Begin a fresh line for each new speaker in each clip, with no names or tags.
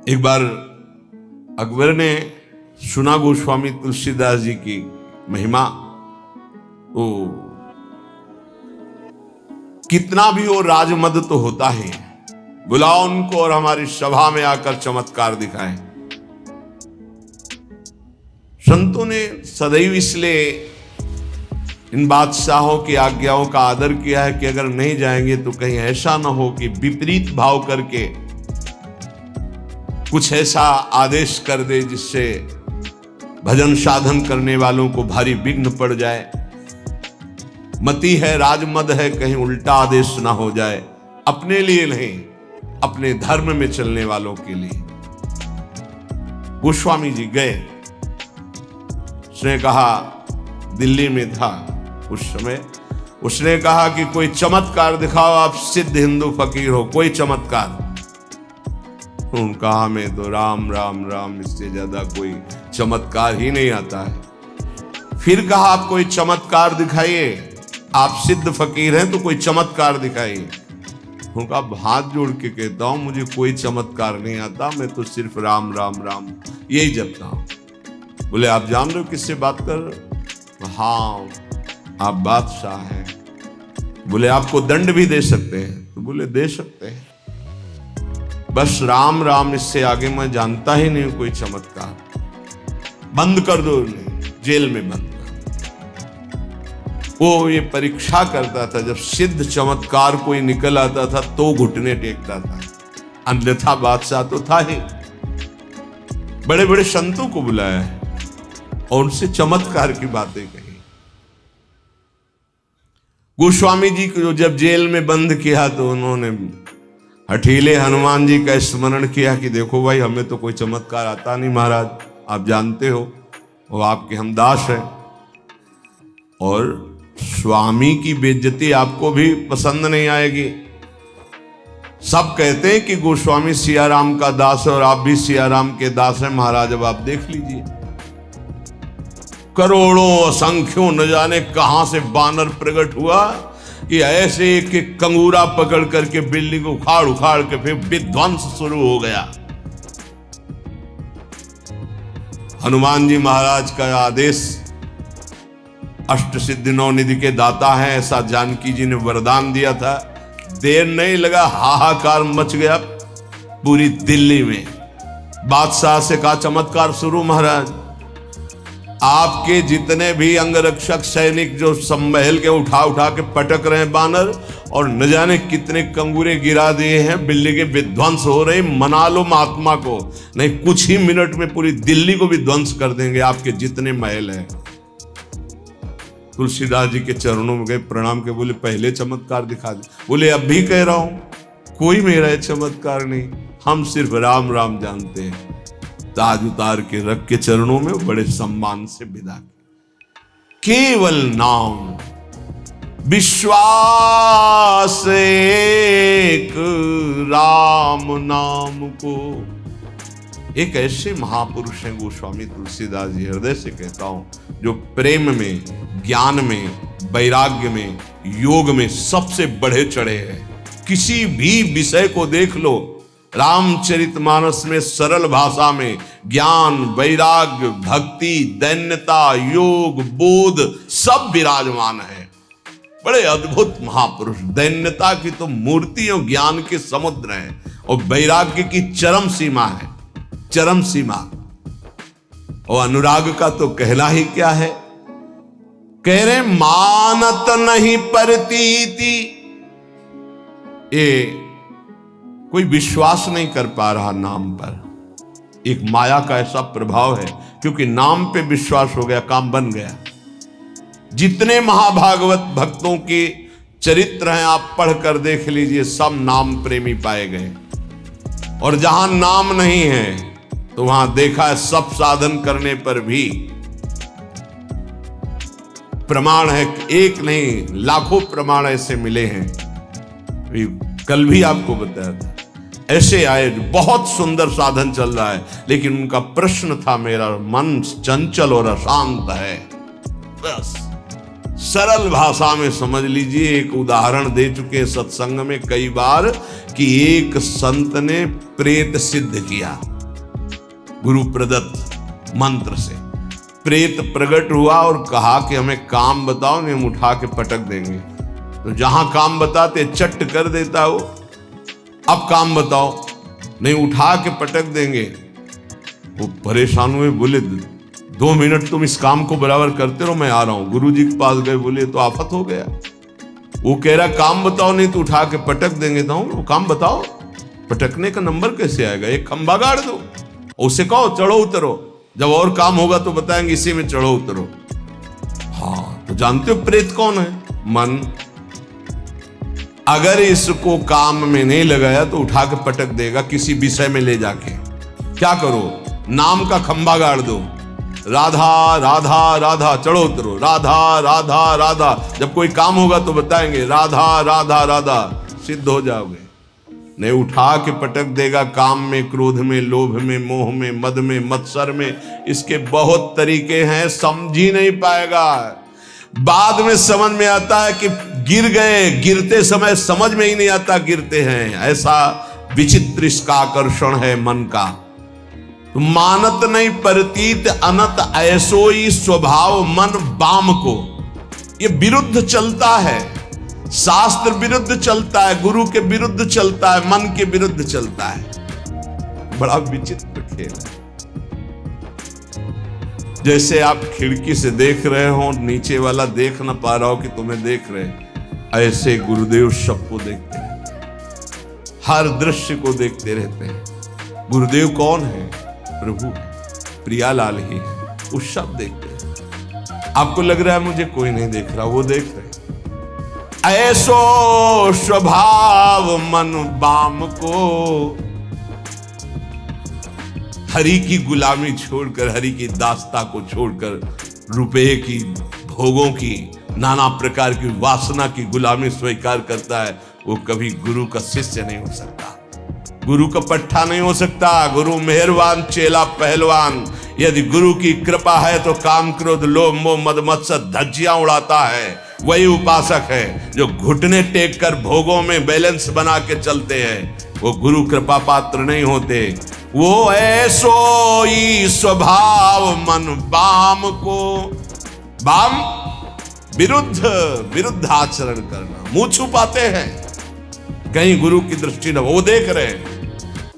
एक बार अकबर ने सुना गोस्वामी तुलसीदास जी की महिमा, तो कितना भी वो राजमद तो होता है, बुलाओ उनको और हमारी सभा में आकर चमत्कार दिखाएं। संतों ने सदैव इसलिए इन बादशाहों की आज्ञाओं का आदर किया है कि अगर नहीं जाएंगे तो कहीं ऐसा ना हो कि विपरीत भाव करके कुछ ऐसा आदेश कर दे जिससे भजन साधन करने वालों को भारी विघ्न पड़ जाए। मति है, राजमद है, कहीं उल्टा आदेश ना हो जाए, अपने लिए नहीं अपने धर्म में चलने वालों के लिए। गोस्वामी जी गए, उसने कहा, दिल्ली में था उस समय, उसने कहा कि कोई चमत्कार दिखाओ, आप सिद्ध हिंदू फकीर हो, कोई चमत्कार। उनका हमें तो राम राम राम, इससे ज्यादा कोई चमत्कार ही नहीं आता है। फिर कहा आप कोई चमत्कार दिखाइए, आप सिद्ध फकीर हैं तो कोई चमत्कार दिखाइए। उनका हाथ जोड़ के कहता हूं मुझे कोई चमत्कार नहीं आता, मैं तो सिर्फ राम राम राम यही जपता हूं। बोले आप जान रहे हो किससे बात कर रहे हो? हाँ आप बादशाह हैं। बोले आपको दंड भी दे सकते हैं? तो बोले दे सकते हैं, बस राम राम, इससे आगे मैं जानता ही नहीं कोई चमत्कार। बंद कर दो उन्हें, जेल में बंद कर। वो ये परीक्षा करता था, जब सिद्ध चमत्कार कोई निकल आता था तो घुटने टेकता था, अन्यथा बादशाह तो था ही। बड़े बड़े संतों को बुलाया है और उनसे चमत्कार की बातें कही। गोस्वामी जी को जब जेल में बंद किया तो उन्होंने हठीले हनुमान जी का स्मरण किया कि देखो भाई, हमें तो कोई चमत्कार आता नहीं महाराज, आप जानते हो वो आपके हम दास हैं, और स्वामी की बेइज्जती आपको भी पसंद नहीं आएगी। सब कहते हैं कि गोस्वामी सियाराम का दास है और आप भी सियाराम के दास हैं महाराज, अब आप देख लीजिए। करोड़ों असंख्यों न जाने कहां से बानर प्रकट हुआ कि ऐसे एक कंगूरा पकड़ करके बिल्डिंग को उखाड़ उखाड़ के फिर विध्वंस शुरू हो गया। हनुमान जी महाराज का आदेश, अष्ट सिद्धि नौ निधि के दाता हैं ऐसा जानकी जी ने वरदान दिया था। देर नहीं लगा, हाहाकार मच गया पूरी दिल्ली में। बादशाह से कहा चमत्कार शुरू महाराज, आपके जितने भी अंगरक्षक सैनिक जो सब महल के उठा उठा के पटक रहे हैं बानर, और न जाने कितने कंगूरे गिरा दिए हैं, बिल्डिंग के विध्वंस हो रहे, मना लो महात्मा को, नहीं कुछ ही मिनट में पूरी दिल्ली को भी ध्वंस कर देंगे आपके जितने महल हैं। तुलसीदास जी के चरणों में गए, प्रणाम के बोले पहले चमत्कार दिखा दे। बोले अब भी कह रहा हूं कोई मेरा चमत्कार नहीं, हम सिर्फ राम राम जानते हैं। ताज उतार के रख के चरणों में बड़े सम्मान से विदा, केवल नाम विश्वास एक राम नाम को। एक ऐसे महापुरुष हैं गोस्वामी तुलसीदास जी, हृदय से कहता हूं, जो प्रेम में, ज्ञान में, वैराग्य में, योग में सबसे बढ़े चढ़े हैं। किसी भी विषय को देख लो, रामचरितमानस में सरल भाषा में ज्ञान, वैराग्य, भक्ति, दैन्यता, योग, बोध सब विराजमान है। बड़े अद्भुत महापुरुष, दैन्यता की तो मूर्ति और ज्ञान के समुद्र है, और वैराग्य की चरम सीमा है, चरम सीमा। और अनुराग का तो कहना ही क्या है, कह रहे मानत नहीं परतीति, ये कोई विश्वास नहीं कर पा रहा नाम पर। एक माया का ऐसा प्रभाव है, क्योंकि नाम पे विश्वास हो गया, काम बन गया। जितने महाभागवत भक्तों के चरित्र हैं आप पढ़कर देख लीजिए, सब नाम प्रेमी पाए गए। और जहां नाम नहीं है तो वहां देखा है सब साधन करने पर भी प्रमाण है, एक नहीं लाखों प्रमाण ऐसे मिले हैं। कल भी आपको बताया था, ऐसे आए, बहुत सुंदर साधन चल रहा है, लेकिन उनका प्रश्न था मेरा मन चंचल और अशांत है। बस सरल भाषा में समझ लीजिए, एक उदाहरण दे चुके हैं सत्संग में कई बार कि एक संत ने प्रेत सिद्ध किया। गुरु प्रदत्त मंत्र से। प्रेत प्रकट हुआ और कहा कि हमें काम बताओ, नहीं हम उठा के पटक देंगे। तो जहां काम बताते चट कर देता वो, अब काम बताओ, नहीं उठा के पटक देंगे। वो परेशान हुए, बोले 2 मिनट तुम इस काम को बराबर करते रहो, मैं आ रहा हूं। गुरुजी के पास गए, बोले तो आफत हो गया। वो कह रहा काम बताओ, नहीं तो उठा के पटक देंगे। तो वो काम बताओ, पटकने का नंबर कैसे आएगा, एक खंबा गाड़ दो, उसे कहो चढ़ो उतरो, जब और काम होगा तो बताएंगे इसी में चढ़ो उतरो। हाँ, तो जानते हो प्रेत कौन है? मन। अगर इसको काम में नहीं लगाया तो उठा के पटक देगा किसी विषय में ले जाके। क्या करो, नाम का खंबा गाड़ दो, राधा राधा राधा चढ़ो उतरो, राधा राधा राधा, जब कोई काम होगा तो बताएंगे राधा राधा राधा, सिद्ध हो जाओगे। नहीं उठा के पटक देगा काम में, क्रोध में, लोभ में, मोह में, मद में, मत्सर में। इसके बहुत तरीके हैं, समझ ही नहीं पाएगा। बाद में समझ में आता है कि गिर गए, गिरते समय समझ में ही नहीं आता गिरते हैं। ऐसा विचित्र इसका आकर्षण है मन का। तो मानत नहीं प्रतीत अनत ऐसोई स्वभाव मन बाम को। ये विरुद्ध चलता है, शास्त्र विरुद्ध चलता है, गुरु के विरुद्ध चलता है, मन के विरुद्ध चलता है। बड़ा विचित्र खेल है। जैसे आप खिड़की से देख रहे हो, नीचे वाला देख ना पा रहा हो कि तुम्हें देख रहे, ऐसे गुरुदेव सबको देखते हैं, हर दृश्य को देखते रहते हैं। गुरुदेव कौन है? प्रभु है, प्रियालाल ही है, वो सब देखते हैं। आपको लग रहा है मुझे कोई नहीं देख रहा, वो देख रहे। ऐसो स्वभाव मन बाम को, हरि की गुलामी छोड़कर, हरि की दास्ता को छोड़कर, रुपए की, भोगों की, नाना प्रकार की वासना की गुलामी स्वीकार करता है, वो कभी गुरु का शिष्य नहीं हो सकता, गुरु का पट्टा नहीं हो सकता। गुरु मेहरबान, चेला पहलवान। यदि गुरु की कृपा है तो काम, क्रोध, लोभ, मोह, मद, मत्सर धज्जियां उड़ाता है। वही उपासक है जो घुटने टेक कर भोगों में बैलेंस बना के चलते हैं, वो गुरु कृपा पात्र नहीं होते। वो ऐसो ही स्वभाव मन बाम को, बाम विरुद्ध आचरण करना, मुंह छुपाते हैं, कहीं गुरु की दृष्टि न। वो देख रहे हैं,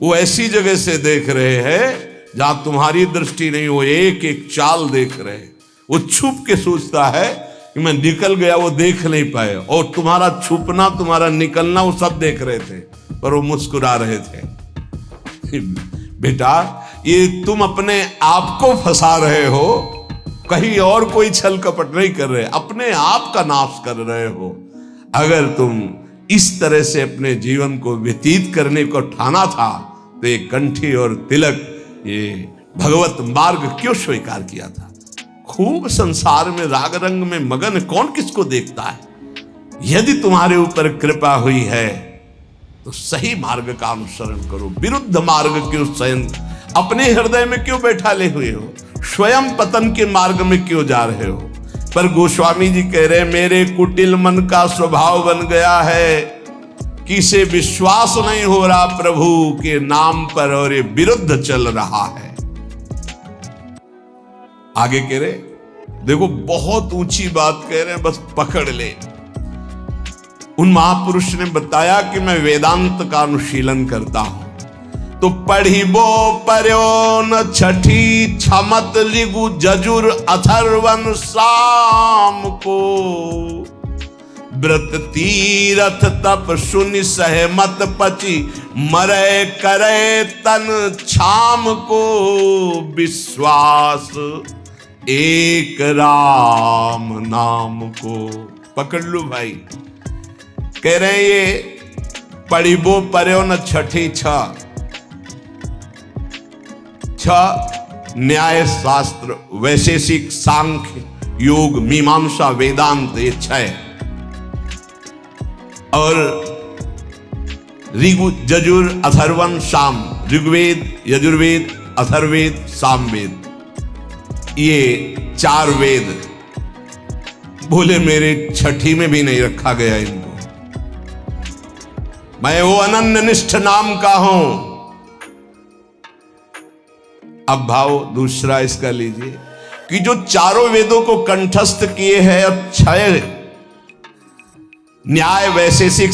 वो ऐसी जगह से देख रहे हैं जहां तुम्हारी दृष्टि नहीं, वो एक एक चाल देख रहे हैं। वो छुप के सोचता है कि मैं निकल गया, वो देख नहीं पाए, और तुम्हारा छुपना, तुम्हारा निकलना वो सब देख रहे थे, पर वो मुस्कुरा रहे थे। बेटा, ये तुम अपने आप को फंसा रहे हो, कहीं और कोई छल कपट नहीं कर रहे, अपने आप का नाश कर रहे हो। अगर तुम इस तरह से अपने जीवन को व्यतीत करने को ठाना था तो ये कंठी और तिलक, ये भगवत मार्ग क्यों स्वीकार किया था? खूब संसार में राग रंग में मगन कौन किसको देखता है? यदि तुम्हारे ऊपर कृपा हुई है तो सही मार्ग का अनुसरण करो, विरुद्ध मार्ग क्यों स्वयं अपने हृदय में क्यों बैठा ले हुए हो? स्वयं पतन के मार्ग में क्यों जा रहे हो? पर गोस्वामी जी कह रहे, मेरे कुटिल मन का स्वभाव बन गया है कि इसे विश्वास नहीं हो रहा प्रभु के नाम पर, और ये विरुद्ध चल रहा है। आगे कह रहे, देखो बहुत ऊंची बात कह रहे हैं, बस पकड़ ले। उन महापुरुष ने बताया कि मैं वेदांत का अनुशीलन करता हूं, तो पढ़िबो पर्यो न छठी छमत ऋगु जजुर अथर्वन साम को, व्रत तीरथ तप सुनि सहमत पची मरे करे तन छाम को, विश्वास एक राम नाम को। पकड़ लो भाई, कह रहे हैं ये पढ़िबो पर्यो न छठी न्याय शास्त्र, वैशेषिक, सांख्य, योग, मीमांसा, वेदांत, ये 6, और ऋगु यजुर अथर्वण साम, ऋग्वेद, यजुर्वेद, अथर्ववेद, सामवेद, ये 4 वेद। बोले मेरे छठी में भी नहीं रखा गया इनको, मैं वो अनन्य निष्ठ नाम का हूं। अब भाव दूसरा इसका लीजिए कि जो चारों वेदों को कंठस्थ किए हैं और 6 न्याय वैशेषिक